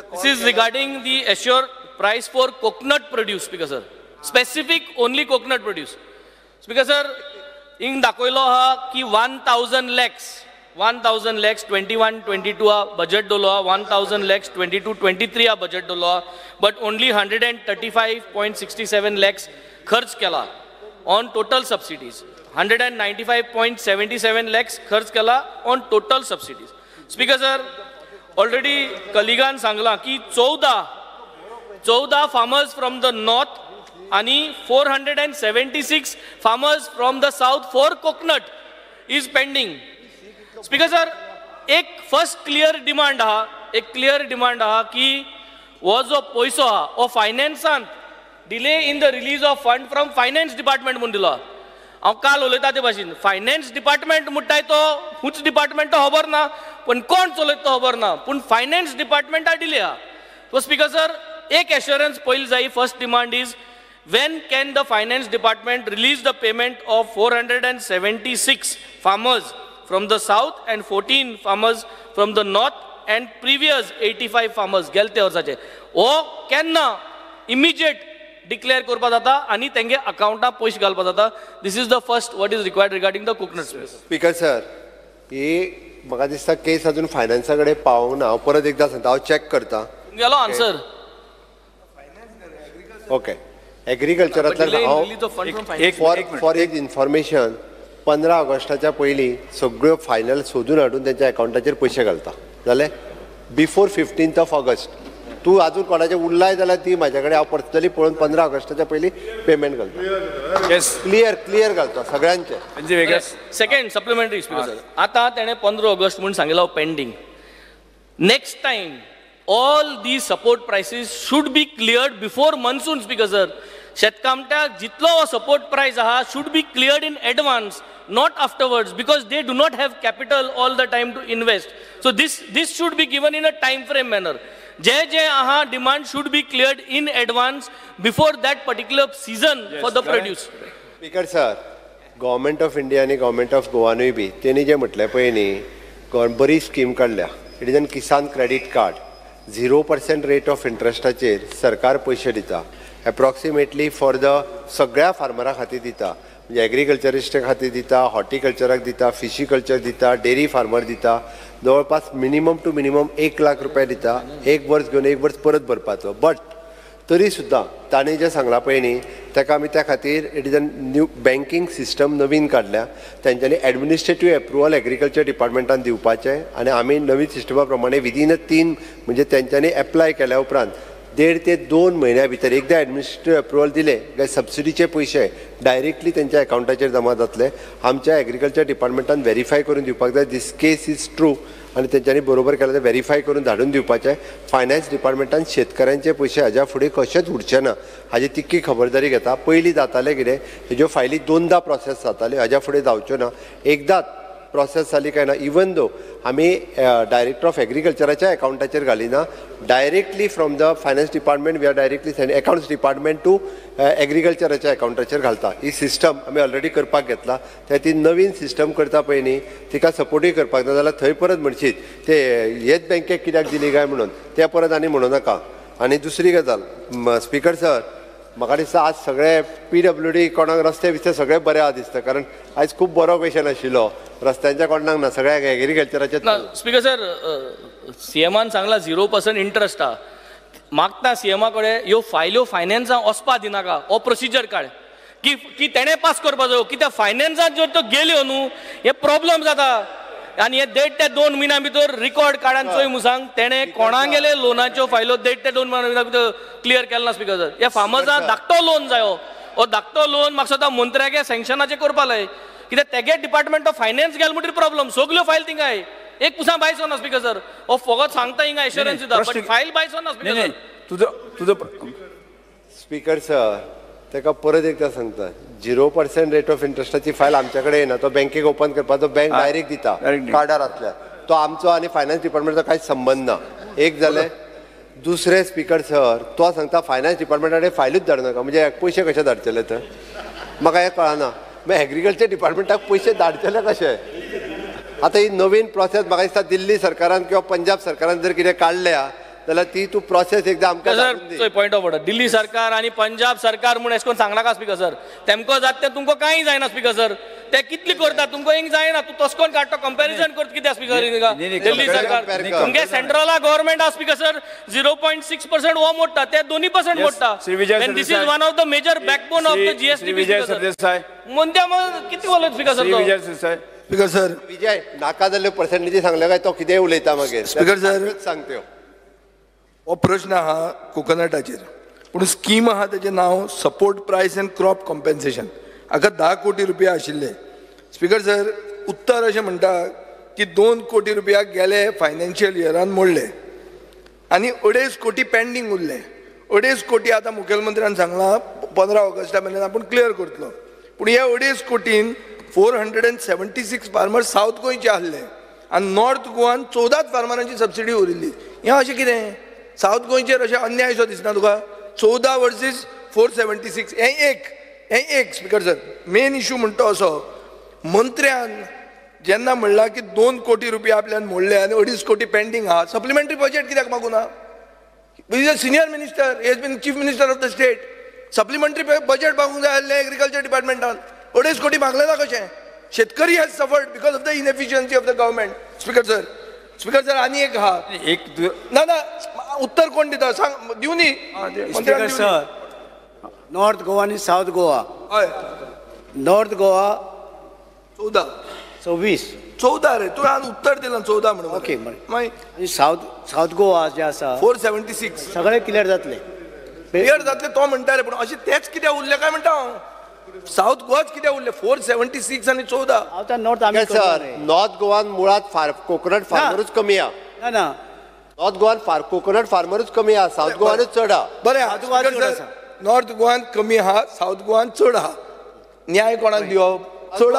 This is regarding the assured price for coconut produce, Speaker sir. Specific only coconut produce. Speaker sir, in दाखवलो हा की 1,000 lakhs 21-22 budget dolo 1,000 lakhs 22-23 budget dolo, but only 135.67 lakhs खर्च केला on total subsidies. 195.77 lakhs खर्च केला on total subsidies. Speaker sir, already colleagues सांगला की 14 farmers from the north आणि 476 farmers from the south for coconut is pending. Speaker sir, एक first clear demand हा की वो जो पैसो हा ओ फायनान्सान delay in the release of fund from finance department म्हणून दिलो. हांव काल उलयता ते भाशेन फायनान्स डिपार्टमेंट म्हणटाय तो हुंच डिपार्टमेंट तो खबर ना, पण कोण चलयता तो खबर ना, पूण फायनान्स डिपार्टमेंटा डिले हा. सो स्पीकर सर, एक एश्योरन्स पयली जाय. First demand is when can the finance department release the payment of 476 farmers from the south and 14 farmers from the north and previous 85 farmers gelte वर्साचे ओ केन्ना immediate declare करपा जाता आणि तेंगे अकाउंटा पैसे घालपा जाता. This is the first what is required regarding the coconut space. Speaker sir, ही म्हाका दिसता केस अजून फायनान्सा कडेन पावूंक ना. हांव परत एकदा सांगता, हांव चॅक करता. गेलो आन्सर. ओके, एग्रीकल्चरांतल्यान फॉर एक इन्फॉर्मेशन 15 ऑगस्टाच्या पयलीं सगळ्यो फायनल सोदून हाडून तेंच्या अकाउंटाचेर पयशे घालता. जालें बिफोर 15 ऑगस्ट. तूं आजून कोणाचें उरलाय जाल्यार ती म्हाजे कडेन हांव पर्सनली पळोवन 15 ऑगस्टाच्या पयलीं पेमेंट घालता. क्लियर घालता सगळ्यांचे. सेकंड सप्लिमेंटरी स्पीकर सर, आता तेणे 15 ऑगस्ट म्हणून सांगितलं pending. Next time all these support prices should be cleared before monsoon, Speaker sir. शेतकामत्याक जितलो support price आहा should be cleared in advance, not afterwards, because they do not have capital all the time to invest. So this should be given in a time frame manner. जे आहा demand should be cleared in advance before that particular season for the produce. Speaker sir, Government of India आणि Government of गोवानूय बी तेणी जे म्हटलें पळय न्ही, बरी scheme काडल्या. It is an Kisan credit card. 0% rate of इंट्रस्टाचेर सरकार पयशे दिता. एप्रॉक्सिमेटली फॉर द सगळ्या फार्मरा खातीर दिता. म्हणजे एग्रीकल्चरिस्टा खातीर दिता, हॉर्टिकल्चराक दिता, फिशिकल्चर दिता, डेरी फार्मर दिता. जवळपास मिनिमम टू मिनिमम 1 लाख रुपया दिता. 1 वर्स घेवन 1 वर्स परत भरपाचो. बट तरी सुद्दां ताणें जें सांगलां पळय न्ही, ताका आमी त्या खातीर it is a new banking system नवीन काडल्या. तांच्यांनी एडमिनिस्ट्रेटीव एप्रुवल एग्रीकल्चर डिपार्टमेंटान दिवपाचें आनी आमी नवीन सिस्टमा प्रमाणे विदीन 3 म्हणजे तांच्यांनी एप्लाय केल्या उपरांत 1.5 ते 2 म्हयन्या भितर एकदा एडमिनिस्ट्रेटीव एप्रुवल दिले काय सबसिडीचे पयशे डायरेक्टली तेंच्या अकाउंटाचेर जमा जातले. आमच्या एग्रीकल्चर डिपार्टमेंटान व्हेरीफाय करून दिवपाक जाय दीस केस इज ट्रू आणि त्यांच्यानी बरोबर केलें तें व्हेरीफाय करून धाडून दिवपाचें. फायनान्स डिपार्टमेंटान शेतकऱ्यांचे पयशे हाज्या फुडें कशेंच उरचे ना हाजी तितकी खबरदारी घेता. पयलीं जातालें कितें, हेज्यो फायली 2दा प्रोसेस जाताल्यो, हाज्या फुडें जावच्यो ना. एकदाच प्रोसेस जाली काय ना. इवन दो आमी डायरेक्टर ऑफ एग्रीकल्चराच्या अकाउंटाचेर घालिना, directly from the finance department we are directly send accounts department to एग्रीकल्चराच्या अकाउंटाचेर घालता. ही सिस्टम आमी ऑलरेडी करपाक घेतला. त्या ती नवीन सिस्टम करता पळय न्ही, तिका सपोर्टूय करपाक जाय जाल्यार थंय परत म्हणशीत ते हेच बँकेक कित्याक दिली काय म्हणून ते परत आनी म्हणूं नाका. आनी दुसरी गजाल स्पीकर सर, म्हाका दिसता आज सगळे PWD कोणाक रस्ते बिस्ते सगळे बरे आहा दिसता, कारण आयज खूब बरो क्वेश्चन आशिल्लो. रस्त्यांच्या कोणाक ना, सगळ्याक एग्रीकल्चराचे. स्पीकर सर, CMान सांगला 0% इंट्रस्ट आहा. मागता CMा कडेन ह्यो फायल्यो फायनान्सांक वचपा दिनाका. हो प्रोसिजर काड की तेणें पास करपाचो. कित्याक फायनान्सांत जर तो गेल्यो न्हू हे प्रॉब्लेम जाता. आनी हे 1.5 ते 2 म्हयन्या भितर रिकॉर्ड काडान चोय म्हणून सांग तेणें कोणाक गेले लोनाच्यो फायलो 1.5 ते 2 म्हयन्या भितर क्लियर केलो ना. स्पीकर सर, ह्या फार्मर्सांक धाकटो लोन जायो. हो धाकटो लोन म्हाका सदां मंत्र्यागे सँक्शनाचें करपा लाय. कित्याक तेगे डिपार्टमेंट ऑफ फायनान्स गेलो म्हणटरी प्रॉब्लेम. सगल्यो फायल थिंगाय एक पुसा भायर सोना. स्पीकर सर, हो फकत सांगता हिंगा एश्युरन्स दिता, बट फायल भायर सोना. स्पीकर सर, तुझं स्पीकर सर, ताका परत एकदा सांगता 0% रेट ऑफ इंट्रस्टाची फायल आमच्या कडेन येना. तो बँकेक ओपन करपाचो बँक डायरेक्ट दिता कार्डारांतल्यान. तो आमचो आनी फायनान्स डिपार्टमेंटाचो कांयच संबंध ना. एक जालें. दुसरें स्पीकर सर, तो सांगता फायनान्स डिपार्टमेंटाकडे फायलूच धाडनाका. म्हणजे पयशे कशे धाडचेले तर म्हाका हें कळना. मागीर एग्रीकल्चर डिपार्टमेंटाक पयशे धाडचेले कशे? आतां ही नवीन प्रोसेस म्हाका दिसता दिल्ली सरकारान किंवा पंजाब सरकारान जर कितें काडल्या जाल्यार ती तूं प्रोसेस एकदां आमकां सर दाखोवन दी. चोय पॉयंट ऑफ ऑर्डर दिल्ली सरकार आणि पंजाब सरकार म्हणून अशें करून सांगला का स्पीकर सर तेमको जात ते तुमकां कांय जायना स्पीकर सर ते कितली करता तुमकां हिंग जायना तूं तसो करून काडटा कंपॅरिजन करता कित्याक स्पीकर दिल्ली सरकार तुमगे सेंट्रला गव्हर्नमेंट आहा स्पीकर सर 0.6% हो मोडटा ते 2% मोडटा this is one of the major backbone of the GST म्हणत्या मग किती बोलत speaker sir speaker sir Vijay नाका जाल्ले पर्सेंटेजी सांगले काय तो कितेंय उलयता मागीर स्पीकर सर सांगते हो प्रश्न आहा कोकोनटाचेर पूण स्कीम आहा तेजें नांव सपोर्ट प्रायस एंड क्रॉप कॉम्पेन्सेशन हाका 10 कोटी रुपया आशिल्ले स्पीकर सर उत्तर अशें म्हणटा की 2 कोटी रुपया गेले फायनान्शियल इयरान मोडले आनी 2.5 कोटी पेंडींग उरले 2.5 कोटी आतां मुखेलमंत्र्यान सांगला 15 ऑगस्टा मेरेन आपूण क्लियर करतलो पूण ह्या 2.5 कोटीन 476 फार्मर सावथ गोंयचे आहले आनी नॉर्थ गोवान 14 फार्मरांची सबसिडी उरिल्ली हें अशें कितें सावथ गोंयचेर अशें अन्याय सो दिसना तुका 14 वर्सीस 476 हें एक स्पीकर सर मेन इशू म्हणटा असो मंत्र्यान जेन्ना म्हणला की 2 कोटी रुपया आपल्यान मोडले आनी 2.5 कोटी पेंडींग आहा सप्लिमेंटरी बजेट कित्याक मागुना is a senior minister he has been chief minister of the state supplementary budget मागूंक जाय आसलें एग्रीकल्चर डिपार्टमेंटान 2.5 कोटी मागले ना कशें शेतकरी has suffered because of the inefficiency of the government speaker sir आनी एक आहा ना उत्तर कोण दिता सांग दिवनी स्पीकर सर नॉर्थ गोवा आणि साऊथ गोवा हय नॉर्थ गोवा 14 रे तू आज उत्तर दिला 14 म्हणून ओके मागीर आणि साऊथ गोवा जे आसा 476 सगळे क्लियर जातले क्लियर जातले तो म्हणटा रे पूण अशें तेच कित्याक उरले काय म्हणटा हांव साऊथ गोवाच कित्याक उरले 476 आणि 14 आता नॉर्थ आमी सर नॉर्थ गोवान मुळात कोकोनट फार्मरूच कमी आहा ना नॉर्थ गोवान कोकोनट फार्मरूच कमी आहा साऊथ गोवानूच चड आहा बरें नॉर्थ गोवान कमी आहा साऊथ गोवान चड आहा न्याय कोणाक दिवप चड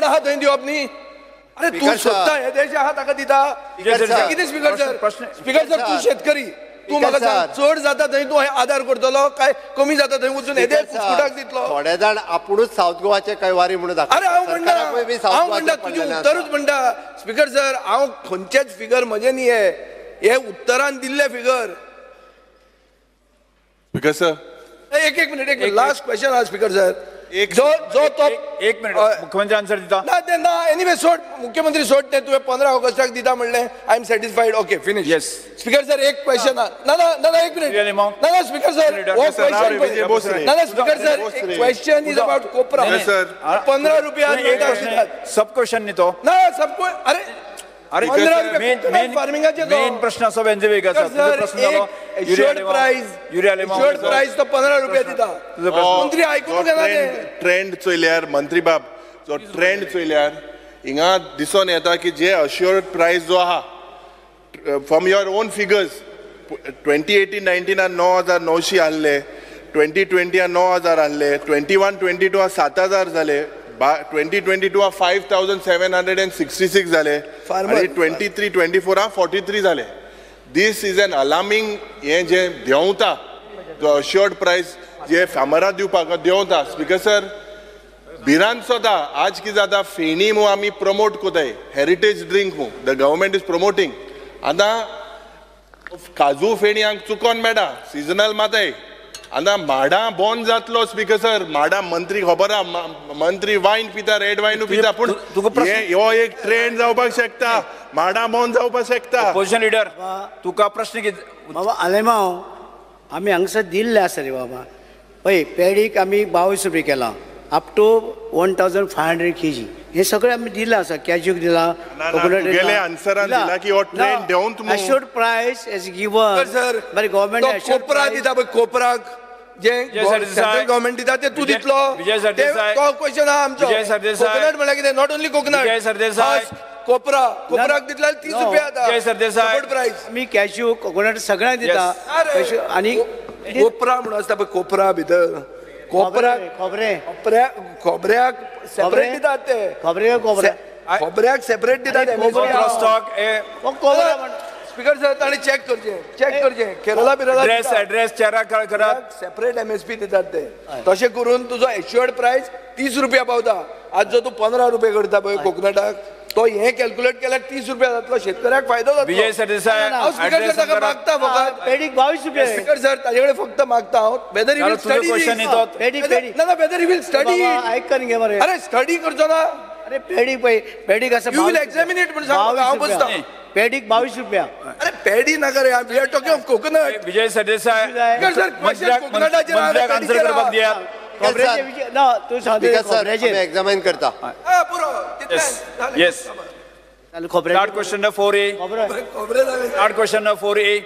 आहा थंय दिवप न्ही अरे तू स्वता हे देश आहा ताका दिता कितें स्पीकर सर तू शेतकरी तू म्हाका सांग चड जाता थंय तूं आदार करतलो काय कमी जाता थंय वचून हे देश फुटाक दितलो थोडे जाण आपुणूच साऊथ गोवाचे कैवारी म्हणून दाखयता अरे हांव म्हणटा तुजी उत्तरूच म्हणटा स्पीकर सर हांव खंयचेच फिगर म्हजे न्ही हे उत्तरान दिल्ले फिगर स्पीकर सर एक मिनिट लास्ट क्वेश्चन आहा स्पीकर सर जो तो एक मिनिट मुख्यमंत्री आन्सर दिता ना एनिवे सोड मुख्यमंत्री सोड ते तुवें 15 ऑगस्टाक दिता म्हणलें I am satisfied okay finish yes speaker sir एक क्वेश्चन ना एक मिनिट ना स्पीकर सर वो क्वेश्चन ना speaker sir question is about कोपरा 15 रुपया सब क्वेश्चन नहीं तो ना सबको अरे 15 रुपया फार्मिंगाचे मेन प्रश्न असो बेंजे वेगाचा प्रश्न झालो युरिया प्राइस तो 15 रुपया दिता मंत्री आयकून घेना ते ट्रेंड चोयल्यार मंत्री बाब जो ट्रेंड चोयल्यार हिंगा दिसून येता की जे अश्योर्ड प्राइस जो आहा फ्रॉम युअर ओन फिगर्स 2018-19 9,900 आहले 2020 9,000 आहले 21-22 7,000 झाले 2022 5,766 झाले आणि 23-24 43 झाले दिस इज एन अलार्मिंग हे जे देंवता जो अश्योर्ड प्राइस जे फार्मराक दिवपाक देंवता स्पीकर सर भिरांत सोदा आज कितें जाता फेणी मू आमी प्रमोट कोताय हेरिटेज ड्रिंक मू द गव्हर्मेंट इज प्रमोटिंग आतां काजू फेणी हांगा चुकोन मेळटा सिजनल माताय आतां माडा बंद जातलो स्पीकर सर माडा मंत्री खबर आहा मंत्री वायन पिता रेड वायनू पिता पूण हो एक ट्रेंड जावपाक शकता माडा बंद जावपाक शकता ऑपोजिशन लीडर तुका प्रश्न कितें बाबा आलेमांव आमी हांगसर दिल्ले आसा रे बाबा पळय पेडीक आमी 22 रुपये केला अप टू 1,500 kg हे सगळे आमी दिले आसा कॅज्यूक दिला कोकोनट गेले आन्सरान दिला की हो ट्रेंड देंवत assured price is given sir बरे गव्हर्नमेंट कोपरा दिता पळय कोपराक जे सेंट्रल गव्हर्नमेंट दिता ते तू दितलो तो क्वेश्चन आहा आमचो कोकोनट म्हळ्यार कितें नॉट ओन्ली कोकोनट कोपराक दितल्यार 30 रुपया आता प्राइस मी कॅज्यू कोकोनट सगळ्यांक दिता आणि कोपरा म्हणून आसता पळय कोपरा भितर खोबऱ्याक सेपरेट दितात ते खोबऱ्याक सेपरेट दितात स्पीकर सर ताणी चेक करचे केरला बिरला ऍड्रेस चेहरा करात सेपरेट MSP दितात ते तशें करून तुजो एश्युअर्ड प्राइस 30 रुपया पावता आज जो तू 15 रुपये करता पळय कोकोनटाक तो हे कॅल्क्युलेट केल्यार 30 रुपया जातलो, शेतकऱ्याक फायदो जातलो. विजय सरदेसाय हांव स्पीकर सर ताका मागता फकत पेडीक 22 रुपये. स्पीकर सर ताजे कडेन फक्त मागता हांव weather he will study question येतो. पेडीक ना वेदर ही विल स्टडी. ऐकन घे मरे. अरे स्टडी करचो ना, अरे पेडीक पळय, पेडीक असं यू विल एक्झामिन इट म्हणून सांगता हांव बसता. पेडीक 22 रुपया. अरे पेडी नका रे, we are talking of coconut. Vijay Sardesai speaker sir question कोकोनटाचेर मंत्र्याक आन्सर करपाक दियात. खोबऱ्याचे विशय ना, तू सांगता स्पीकर सर खोबऱ्याचे. आमी एक्झामाइन करता. पुरो येस खोबऱ्याचे. Start question number 4A. खोबरं. खोबरे जाले. Start question number 4A.